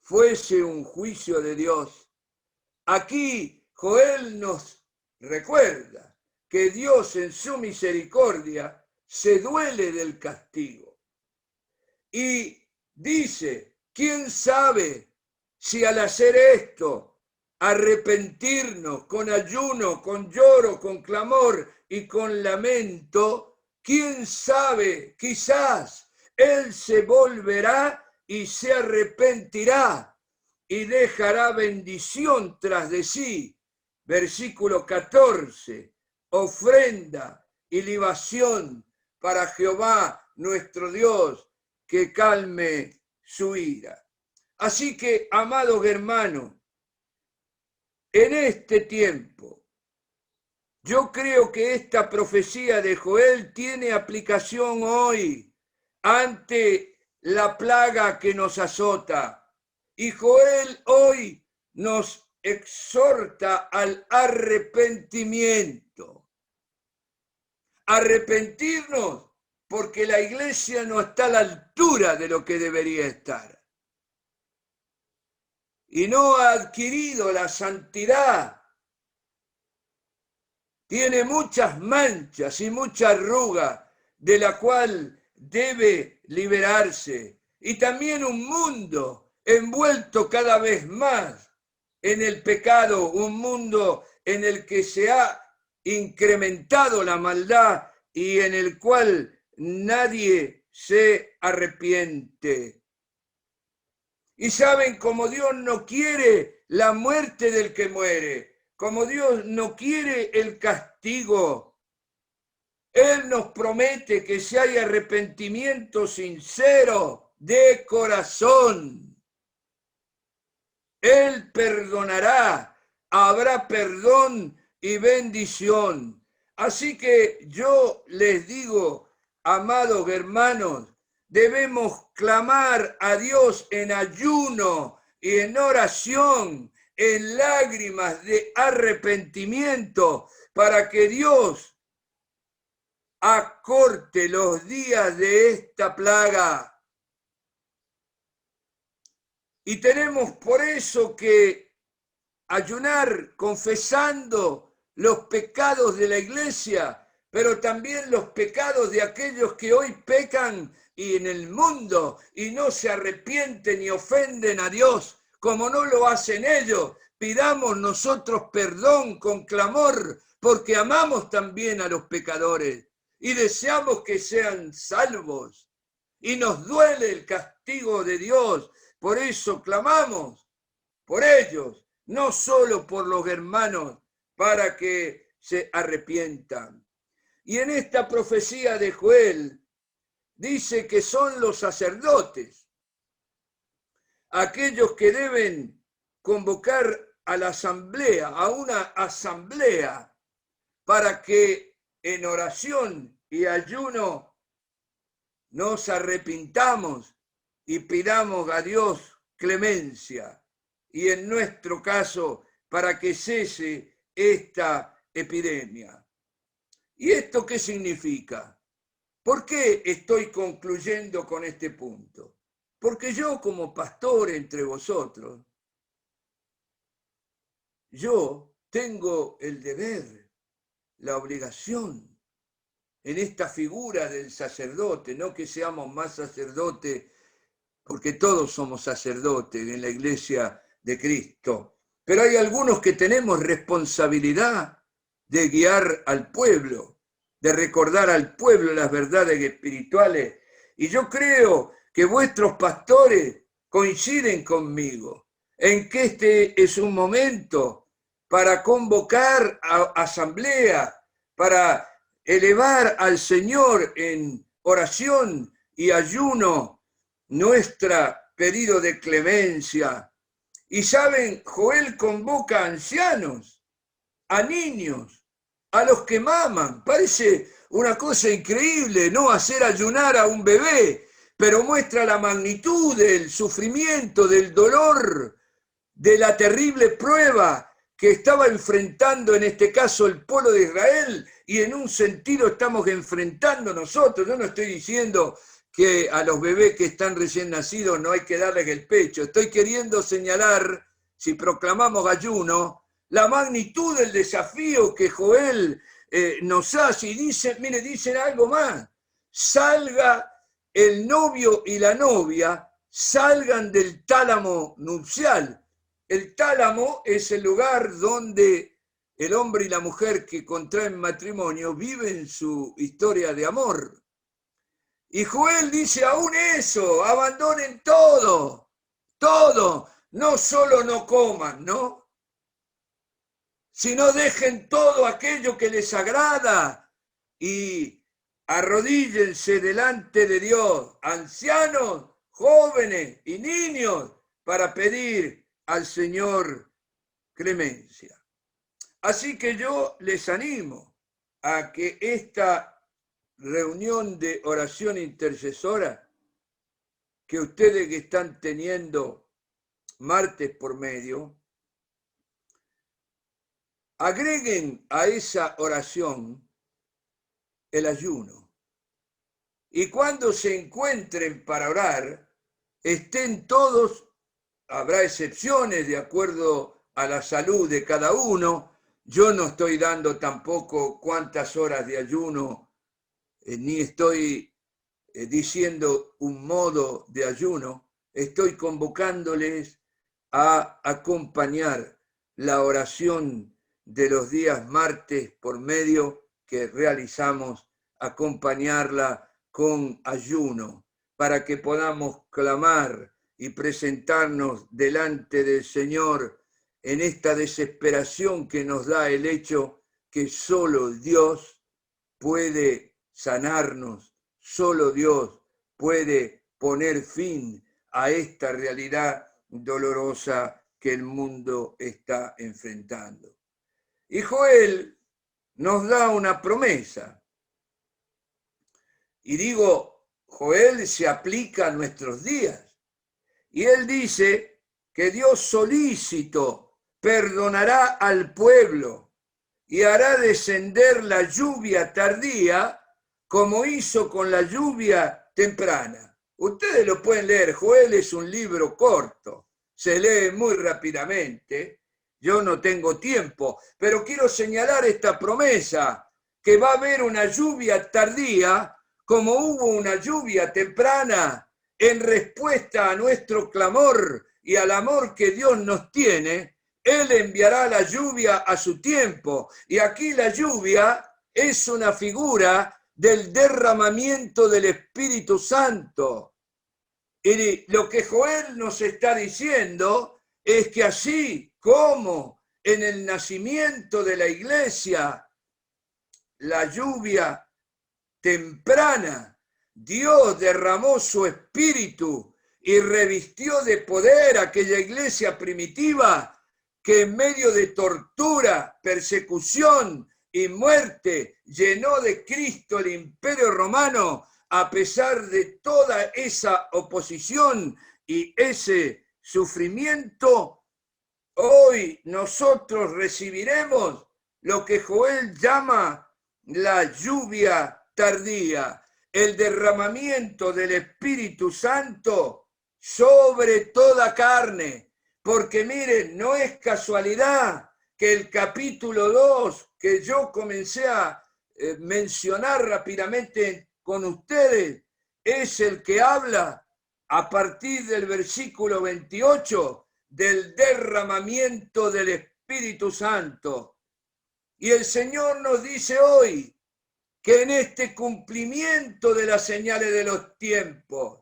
fuese un juicio de Dios, aquí Joel nos recuerda que Dios en su misericordia se duele del castigo. Y dice, ¿quién sabe si al hacer esto, arrepentirnos con ayuno, con lloro, con clamor y con lamento, quién sabe, quizás Él se volverá y se arrepentirá y dejará bendición tras de sí? Versículo 14, ofrenda y libación para Jehová nuestro Dios, que calme su ira. Así que, amados hermanos, en este tiempo, yo creo que esta profecía de Joel tiene aplicación hoy ante la plaga que nos azota. Y Joel hoy nos exhorta al arrepentimiento. Arrepentirnos porque la iglesia no está a la altura de lo que debería estar. Y no ha adquirido la santidad. Tiene muchas manchas y mucha arruga de la cual debe liberarse. Y también un mundo envuelto cada vez más en el pecado, un mundo en el que se ha incrementado la maldad y en el cual nadie se arrepiente. Y saben, como Dios no quiere la muerte del que muere, como Dios no quiere el castigo, Él nos promete que si hay arrepentimiento sincero de corazón, Él perdonará, habrá perdón y bendición. Así que yo les digo, amados hermanos, debemos clamar a Dios en ayuno y en oración, en lágrimas de arrepentimiento, para que Dios acorte los días de esta plaga. Y tenemos por eso que ayunar confesando los pecados de la iglesia, pero también los pecados de aquellos que hoy pecan y en el mundo y no se arrepienten y ofenden a Dios, como no lo hacen ellos. Pidamos nosotros perdón con clamor, porque amamos también a los pecadores y deseamos que sean salvos. Y nos duele el castigo de Dios. Por eso clamamos por ellos, no solo por los hermanos, para que se arrepientan. Y en esta profecía de Joel dice que son los sacerdotes, aquellos que deben convocar a la asamblea, a una asamblea, para que en oración y ayuno nos arrepintamos y pidamos a Dios clemencia, y en nuestro caso, para que cese esta epidemia. ¿Y esto qué significa? ¿Por qué estoy concluyendo con este punto? Porque yo, como pastor entre vosotros, yo tengo el deber, la obligación, en esta figura del sacerdote, no que seamos más sacerdotes, porque todos somos sacerdotes en la iglesia de Cristo, pero hay algunos que tenemos responsabilidad de guiar al pueblo, de recordar al pueblo las verdades espirituales, y yo creo que vuestros pastores coinciden conmigo en que este es un momento para convocar a asamblea, para elevar al Señor en oración y ayuno nuestro pedido de clemencia. Y saben, Joel convoca a ancianos, a niños, a los que maman. Parece una cosa increíble, ¿no? Hacer ayunar a un bebé, pero muestra la magnitud del sufrimiento, del dolor, de la terrible prueba que estaba enfrentando en este caso el pueblo de Israel, y en un sentido estamos enfrentando nosotros. Yo no estoy diciendo que a los bebés que están recién nacidos no hay que darles el pecho. Estoy queriendo señalar, si proclamamos ayuno, la magnitud del desafío que Joel nos hace. Y dice, mire, dicen algo más: salga el novio y la novia, salgan del tálamo nupcial. El tálamo es el lugar donde el hombre y la mujer que contraen matrimonio viven su historia de amor. Y Joel dice, aún eso, abandonen todo, todo, no solo no coman, ¿no? Sino dejen todo aquello que les agrada y arrodíllense delante de Dios, ancianos, jóvenes y niños, para pedir al Señor clemencia. Así que yo les animo a que esta reunión de oración intercesora que ustedes que están teniendo martes por medio, agreguen a esa oración el ayuno. Y cuando se encuentren para orar, estén todos, habrá excepciones de acuerdo a la salud de cada uno. Yo no estoy dando tampoco cuántas horas de ayuno, ni estoy diciendo un modo de ayuno. Estoy convocándoles a acompañar la oración de los días martes por medio que realizamos, acompañarla con ayuno, para que podamos clamar y presentarnos delante del Señor en esta desesperación que nos da el hecho que solo Dios puede sanarnos, solo Dios puede poner fin a esta realidad dolorosa que el mundo está enfrentando. Y Joel nos da una promesa. Y digo, Joel se aplica a nuestros días. Y él dice que Dios solícito perdonará al pueblo y hará descender la lluvia tardía como hizo con la lluvia temprana. Ustedes lo pueden leer. Joel es un libro corto, se lee muy rápidamente. Yo no tengo tiempo, pero quiero señalar esta promesa, que va a haber una lluvia tardía como hubo una lluvia temprana en respuesta a nuestro clamor y al amor que Dios nos tiene. Él enviará la lluvia a su tiempo. Y aquí la lluvia es una figura del derramamiento del Espíritu Santo. Y lo que Joel nos está diciendo es que así como en el nacimiento de la iglesia, la lluvia temprana, Dios derramó su Espíritu y revistió de poder aquella iglesia primitiva que en medio de tortura, persecución y muerte llenó de Cristo el imperio romano. A pesar de toda esa oposición y ese sufrimiento, hoy nosotros recibiremos lo que Joel llama la lluvia tardía, el derramamiento del Espíritu Santo sobre toda carne. Porque miren, no es casualidad que el capítulo 2, que yo comencé a mencionar rápidamente con ustedes, es el que habla a partir del versículo 28 del derramamiento del Espíritu Santo. Y el Señor nos dice hoy que en este cumplimiento de las señales de los tiempos,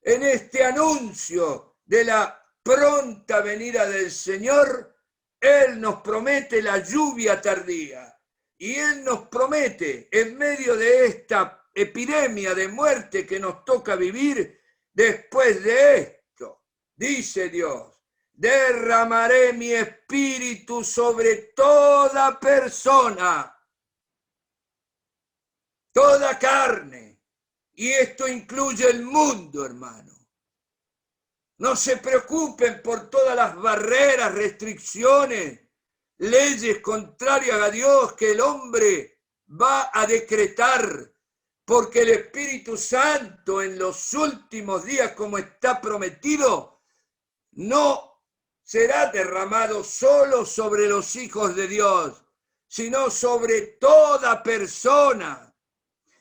en este anuncio de la pronta venida del Señor, Él nos promete la lluvia tardía. Y Él nos promete, en medio de esta epidemia de muerte que nos toca vivir, después de esto, dice Dios, derramaré mi espíritu sobre toda persona, toda carne, Y esto incluye el mundo, hermano. No se preocupen por todas las barreras, restricciones, leyes contrarias a Dios que el hombre va a decretar, porque el Espíritu Santo en los últimos días, como está prometido, no será derramado solo sobre los hijos de Dios, sino sobre toda persona.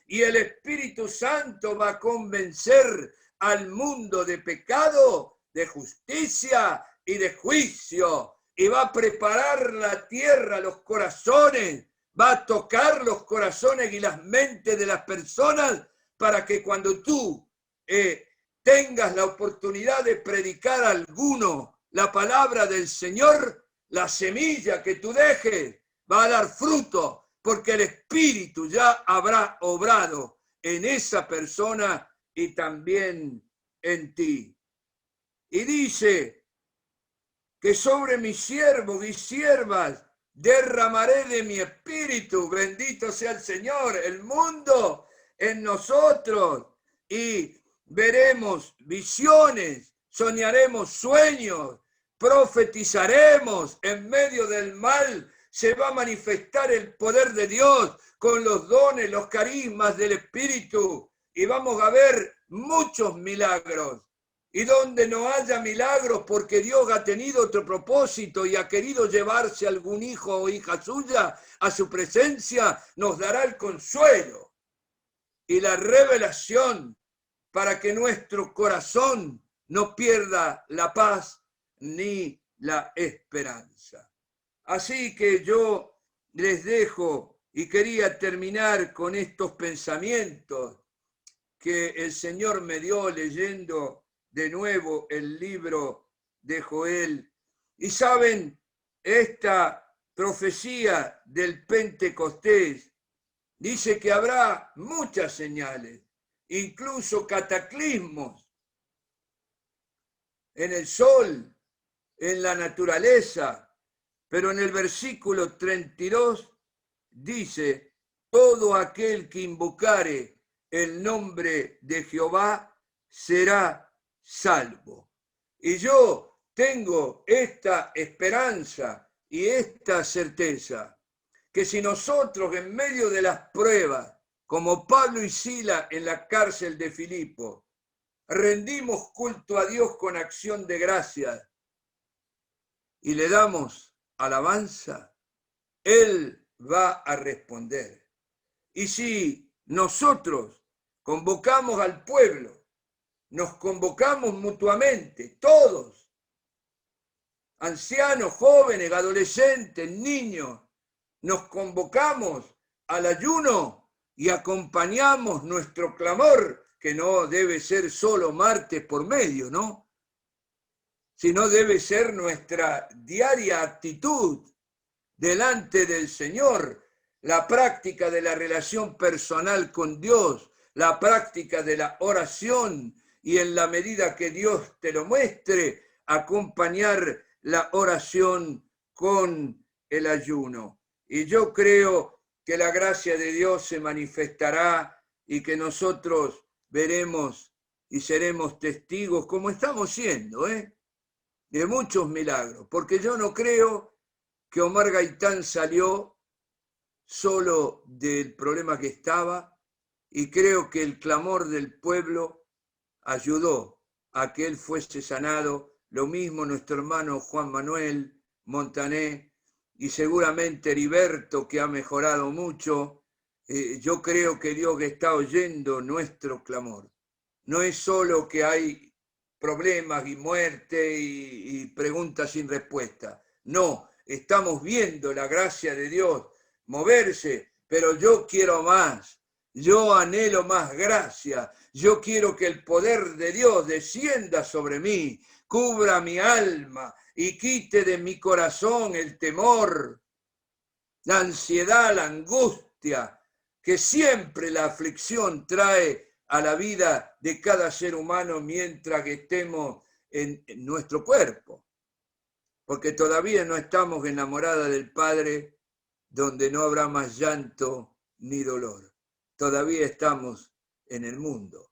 Y el Espíritu Santo va a convencer al mundo de pecado, de justicia y de juicio. Y va a preparar la tierra, los corazones, va a tocar los corazones y las mentes de las personas para que cuando tú tengas la oportunidad de predicar a alguno la palabra del Señor, la semilla que tú dejes va a dar fruto, porque el Espíritu ya habrá obrado en esa persona y también en ti. Y dice que sobre mis siervos y siervas derramaré de mi Espíritu, bendito sea el Señor, el mundo en nosotros, y veremos visiones, soñaremos sueños, profetizaremos en medio del mal. Se va a manifestar el poder de Dios con los dones, los carismas del Espíritu, y vamos a ver muchos milagros. Y donde no haya milagros porque Dios ha tenido otro propósito y ha querido llevarse algún hijo o hija suya a su presencia, nos dará el consuelo y la revelación para que nuestro corazón no pierda la paz ni la esperanza. Así que yo les dejo y quería terminar con estos pensamientos que el Señor me dio leyendo de nuevo el libro de Joel. Y saben, esta profecía del Pentecostés dice que habrá muchas señales, incluso cataclismos en el sol, en la naturaleza. Pero en el versículo 32 dice, todo aquel que invocare el nombre de Jehová será salvo. Y yo tengo esta esperanza y esta certeza, que si nosotros en medio de las pruebas, como Pablo y Sila en la cárcel de Filipo, rendimos culto a Dios con acción de gracias y le damos alabanza, Él va a responder. Y si nosotros convocamos al pueblo, nos convocamos mutuamente, todos, ancianos, jóvenes, adolescentes, niños, nos convocamos al ayuno y acompañamos nuestro clamor, que no debe ser solo martes por medio, ¿no? Sino debe ser nuestra diaria actitud delante del Señor, la práctica de la relación personal con Dios, la práctica de la oración y en la medida que Dios te lo muestre, acompañar la oración con el ayuno. Y yo creo que la gracia de Dios se manifestará y que nosotros veremos y seremos testigos, como estamos siendo, de muchos milagros, porque yo no creo que Omar Gaitán salió solo del problema que estaba, y creo que el clamor del pueblo ayudó a que él fuese sanado, lo mismo nuestro hermano Juan Manuel Montané y seguramente Heriberto, que ha mejorado mucho. Yo creo que Dios está oyendo nuestro clamor. No es solo que hay problemas y muerte y preguntas sin respuesta. No, estamos viendo la gracia de Dios moverse, pero yo quiero más. Yo anhelo más gracia. Yo quiero que el poder de Dios descienda sobre mí, cubra mi alma y quite de mi corazón el temor, la ansiedad, la angustia, que siempre la aflicción trae a la vida de cada ser humano mientras que estemos en nuestro cuerpo. Porque todavía no estamos en la morada del Padre, donde no habrá más llanto ni dolor. Todavía estamos en el mundo.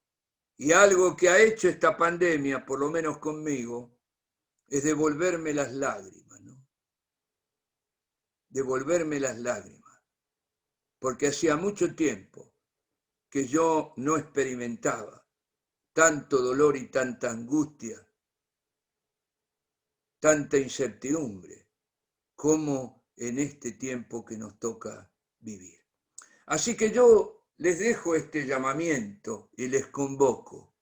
Y algo que ha hecho esta pandemia, por lo menos conmigo, es devolverme las lágrimas, ¿no? Devolverme las lágrimas. Porque hacía mucho tiempo que yo no experimentaba tanto dolor y tanta angustia, tanta incertidumbre, como en este tiempo que nos toca vivir. Así que yo les dejo este llamamiento y les convoco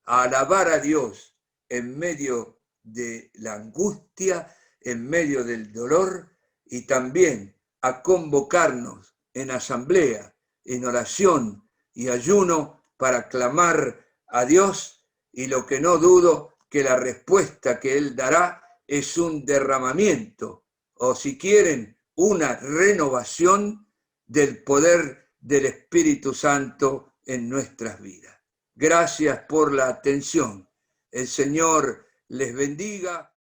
a alabar a Dios en medio de la angustia, en medio del dolor, y también a convocarnos en asamblea, en oración y ayuno para clamar a Dios, y lo que no dudo que la respuesta que Él dará es un derramamiento, o si quieren, una renovación del poder del Espíritu Santo en nuestras vidas. Gracias por la atención. El Señor les bendiga.